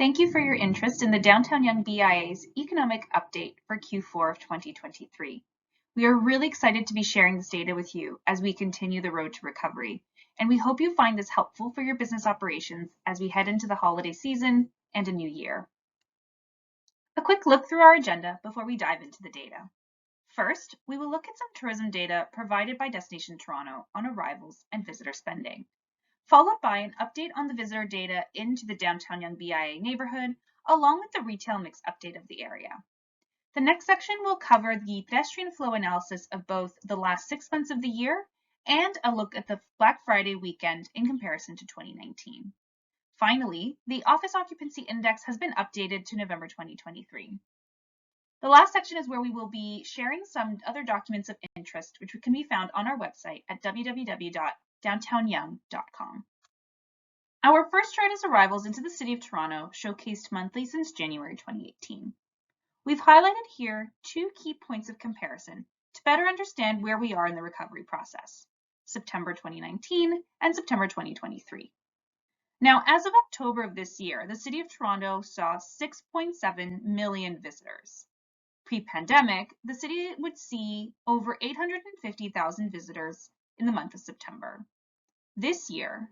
Thank you for your interest in the Downtown Yonge BIA's Economic Update for Q4 of 2023. We are really excited to be sharing this data with you as we continue the road to recovery, and we hope you find this helpful for your business operations as we head into the holiday season and a new year. A quick look through our agenda before we dive into the data. First, we will look at some tourism data provided by Destination Toronto on arrivals and visitor spending, followed by an update on the visitor data into the Downtown Yonge BIA neighborhood, along with the retail mix update of the area. The next section will cover the pedestrian flow analysis of both the last 6 months of the year and a look at the Black Friday weekend in comparison to 2019. Finally, the office occupancy index has been updated to November 2023. The last section is where we will be sharing some other documents of interest, which can be found on our website at www.downtownyonge.com. Our first chart is arrivals into the City of Toronto, showcased monthly since January 2018. We've highlighted here 2 key points of comparison to better understand where we are in the recovery process: September 2019 and September 2023. Now, as of October of this year, the City of Toronto saw 6.7 million visitors. Pre-pandemic, the city would see over 850,000 visitors in the month of September. This year,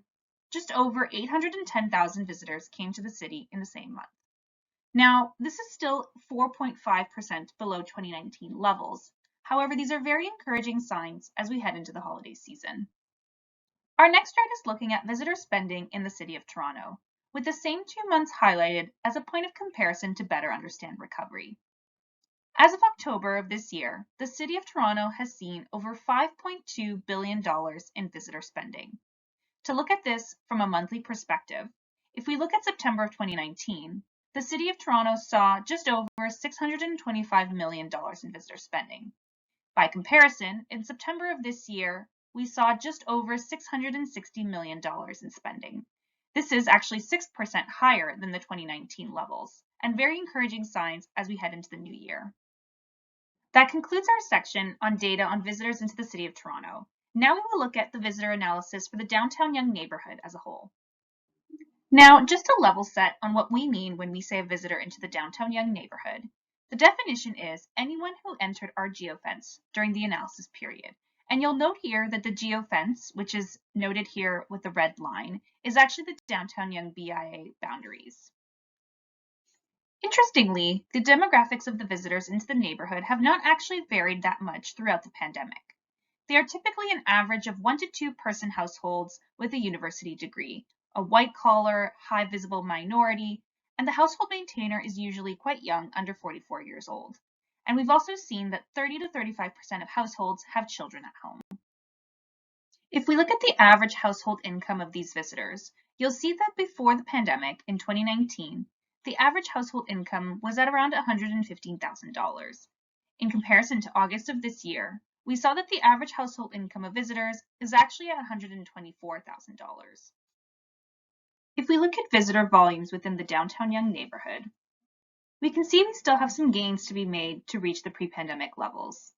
just over 810,000 visitors came to the city in the same month. Now, this is still 4.5% below 2019 levels. However, these are very encouraging signs as we head into the holiday season. Our next chart is looking at visitor spending in the City of Toronto, with the same 2 months highlighted as a point of comparison to better understand recovery. As of October of this year, the City of Toronto has seen over $5.2 billion in visitor spending. To look at this from a monthly perspective, if we look at September of 2019, the City of Toronto saw just over $625 million in visitor spending. By comparison, in September of this year, we saw just over $660 million in spending. This is actually 6% higher than the 2019 levels, and very encouraging signs as we head into the new year. That concludes our section on data on visitors into the City of Toronto. Now we will look at the visitor analysis for the Downtown Yonge neighborhood as a whole. Now, just to level set on what we mean when we say a visitor into the Downtown Yonge neighborhood, the definition is anyone who entered our geofence during the analysis period. And you'll note here that the geofence, which is noted here with the red line, is actually the Downtown Yonge BIA boundaries. Interestingly, the demographics of the visitors into the neighborhood have not actually varied that much throughout the pandemic. They are typically an average of 1 to 2 person households with a university degree, a white-collar, high-visible minority, and the household maintainer is usually quite young, under 44 years old. And we've also seen that 30 to 35% of households have children at home. If we look at the average household income of these visitors, you'll see that before the pandemic, in 2019, the average household income was at around $115,000. In comparison to August of this year, we saw that the average household income of visitors is actually at $124,000. If we look at visitor volumes within the Downtown Yonge neighborhood, we can see we still have some gains to be made to reach the pre-pandemic levels.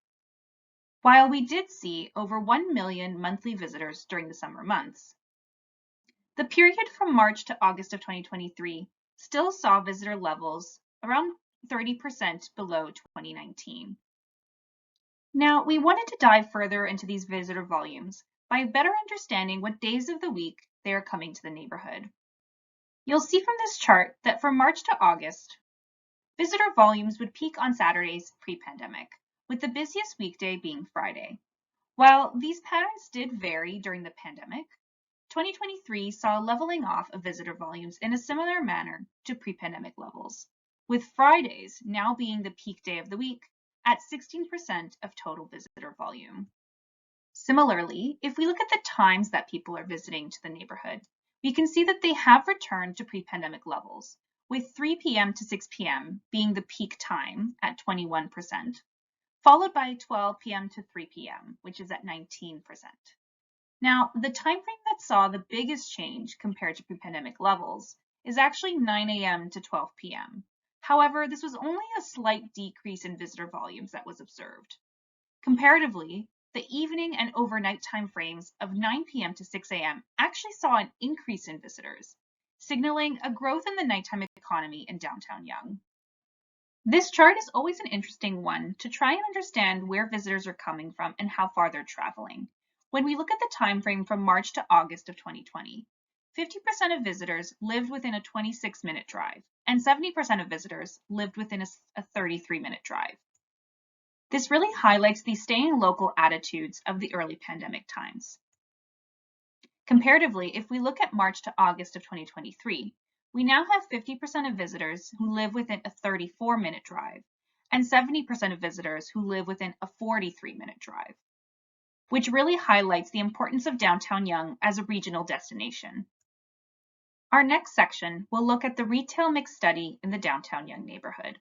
While we did see over 1 million monthly visitors during the summer months, the period from March to August of 2023 still saw visitor levels around 30% below 2019. Now, we wanted to dive further into these visitor volumes by better understanding what days of the week they are coming to the neighborhood. You'll see from this chart that from March to August, visitor volumes would peak on Saturdays pre-pandemic, with the busiest weekday being Friday. While these patterns did vary during the pandemic, 2023 saw a leveling off of visitor volumes in a similar manner to pre-pandemic levels, with Fridays now being the peak day of the week at 16% of total visitor volume. Similarly, if we look at the times that people are visiting to the neighborhood, we can see that they have returned to pre-pandemic levels, with 3 p.m. to 6 p.m. being the peak time at 21%, followed by 12 p.m. to 3 p.m., which is at 19%. Now, the time frame that saw the biggest change compared to pre-pandemic levels is actually 9 a.m. to 12 p.m. However, this was only a slight decrease in visitor volumes that was observed. Comparatively, the evening and overnight time frames of 9 p.m. to 6 a.m. actually saw an increase in visitors, signaling a growth in the nighttime economy in downtown Yonge. This chart is always an interesting one to try and understand where visitors are coming from and how far they're traveling. When we look at the time frame from March to August of 2020, 50% of visitors lived within a 26-minute drive, and 70% of visitors lived within a 33-minute drive. This really highlights the staying local attitudes of the early pandemic times. Comparatively, if we look at March to August of 2023, we now have 50% of visitors who live within a 34-minute drive and 70% of visitors who live within a 43-minute drive, which really highlights the importance of downtown Yonge as a regional destination. Our next section will look at the retail mix study in the downtown Yonge neighborhood.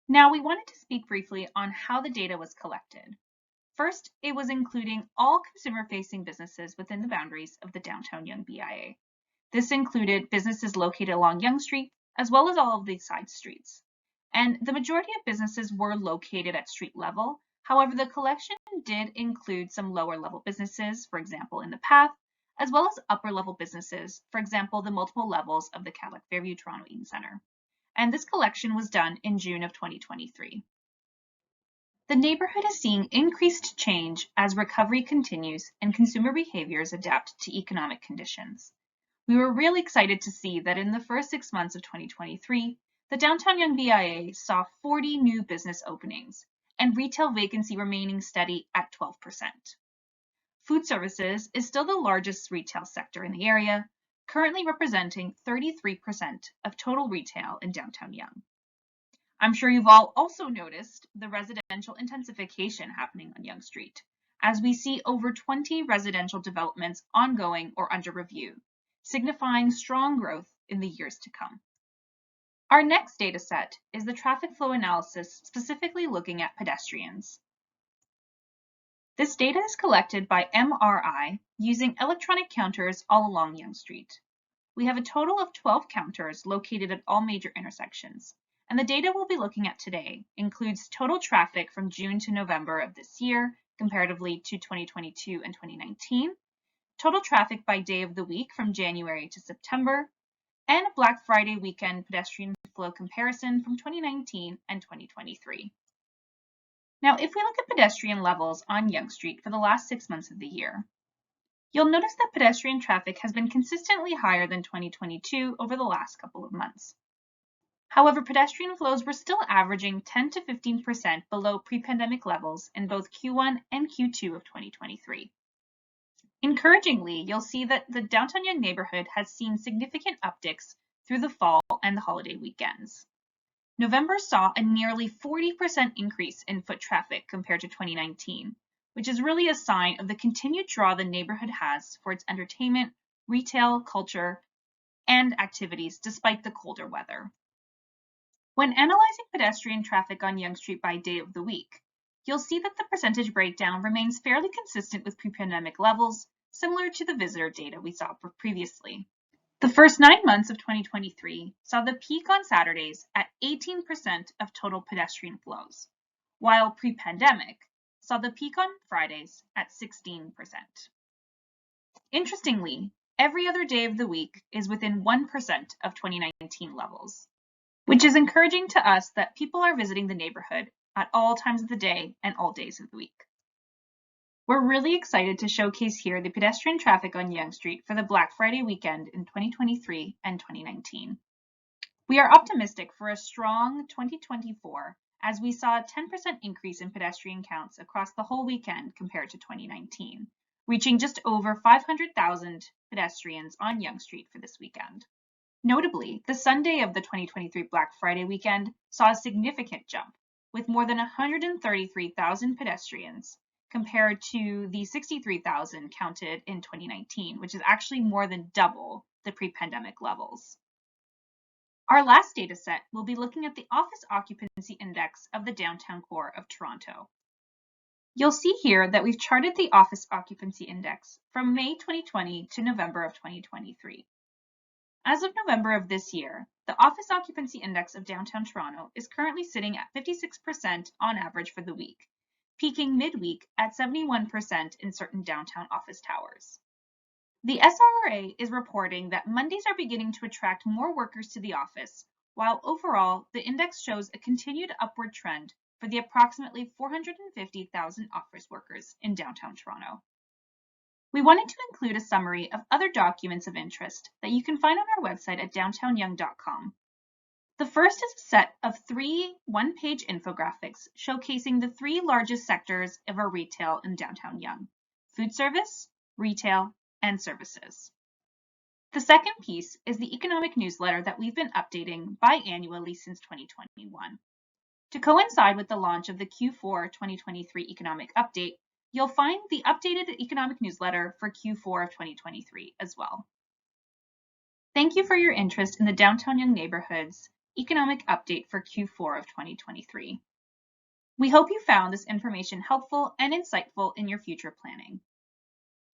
Now, we wanted to speak briefly on how the data was collected. First, it was including all consumer-facing businesses within the boundaries of the Downtown Yonge BIA. This included businesses located along Yonge Street, as well as all of the side streets. And the majority of businesses were located at street level. However, the collection did include some lower level businesses, for example, in the path, as well as upper level businesses, for example, the multiple levels of the Cadillac Fairview Toronto Eaton Centre. And this collection was done in June of 2023. The neighborhood is seeing increased change as recovery continues and consumer behaviors adapt to economic conditions. We were really excited to see that in the first 6 months of 2023, the Downtown Yonge BIA saw 40 new business openings and retail vacancy remaining steady at 12%. Food services is still the largest retail sector in the area, currently representing 33% of total retail in downtown Yonge. I'm sure you've all also noticed the residential intensification happening on Yonge Street, as we see over 20 residential developments ongoing or under review, signifying strong growth in the years to come. Our next data set is the traffic flow analysis, specifically looking at pedestrians. This data is collected by MRI using electronic counters all along Yonge Street. We have a total of 12 counters located at all major intersections. And the data we'll be looking at today includes total traffic from June to November of this year, comparatively to 2022 and 2019, total traffic by day of the week from January to September, and a Black Friday weekend pedestrian flow comparison from 2019 and 2023. Now, if we look at pedestrian levels on Yonge Street for the last 6 months of the year, you'll notice that pedestrian traffic has been consistently higher than 2022 over the last couple of months. However, pedestrian flows were still averaging 10 to 15% below pre-pandemic levels in both Q1 and Q2 of 2023. Encouragingly, you'll see that the downtown Yonge neighborhood has seen significant upticks through the fall and the holiday weekends. November saw a nearly 40% increase in foot traffic compared to 2019, which is really a sign of the continued draw the neighborhood has for its entertainment, retail, culture, and activities despite the colder weather. When analyzing pedestrian traffic on Yonge Street by day of the week, you'll see that the percentage breakdown remains fairly consistent with pre-pandemic levels, similar to the visitor data we saw previously. The first 9 months of 2023 saw the peak on Saturdays at 18% of total pedestrian flows, while pre-pandemic saw the peak on Fridays at 16%. Interestingly, every other day of the week is within 1% of 2019 levels, which is encouraging to us that people are visiting the neighborhood at all times of the day and all days of the week. We're really excited to showcase here the pedestrian traffic on Yonge Street for the Black Friday weekend in 2023 and 2019. We are optimistic for a strong 2024 as we saw a 10% increase in pedestrian counts across the whole weekend compared to 2019, reaching just over 500,000 pedestrians on Yonge Street for this weekend. Notably, the Sunday of the 2023 Black Friday weekend saw a significant jump, with more than 133,000 pedestrians compared to the 63,000 counted in 2019, which is actually more than double the pre-pandemic levels. Our last data set will be looking at the office occupancy index of the downtown core of Toronto. You'll see here that we've charted the office occupancy index from May 2020 to November of 2023. As of November of this year, the office occupancy index of downtown Toronto is currently sitting at 56% on average for the week, peaking midweek at 71% in certain downtown office towers. The SRA is reporting that Mondays are beginning to attract more workers to the office, while overall the index shows a continued upward trend for the approximately 450,000 office workers in downtown Toronto. We wanted to include a summary of other documents of interest that you can find on our website at downtownyonge.com. The first is a set of 3 one-page infographics showcasing the 3 largest sectors of our retail in downtown Yonge: food service, retail, and services. The second piece is the economic newsletter that we've been updating biannually since 2021. To coincide with the launch of the Q4 2023 economic update, you'll find the updated economic newsletter for Q4 of 2023 as well. Thank you for your interest in the Downtown Yonge neighborhood's economic update for Q4 of 2023. We hope you found this information helpful and insightful in your future planning.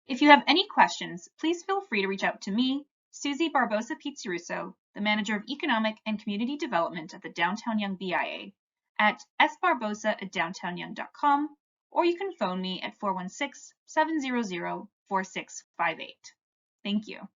If you have any questions, please feel free to reach out to me, Susie Barbosa Pizzarusso, the Manager of Economic and Community Development at the Downtown Yonge BIA, at sbarbosa@downtownyonge.com, or you can phone me at 416-700-4658. Thank you.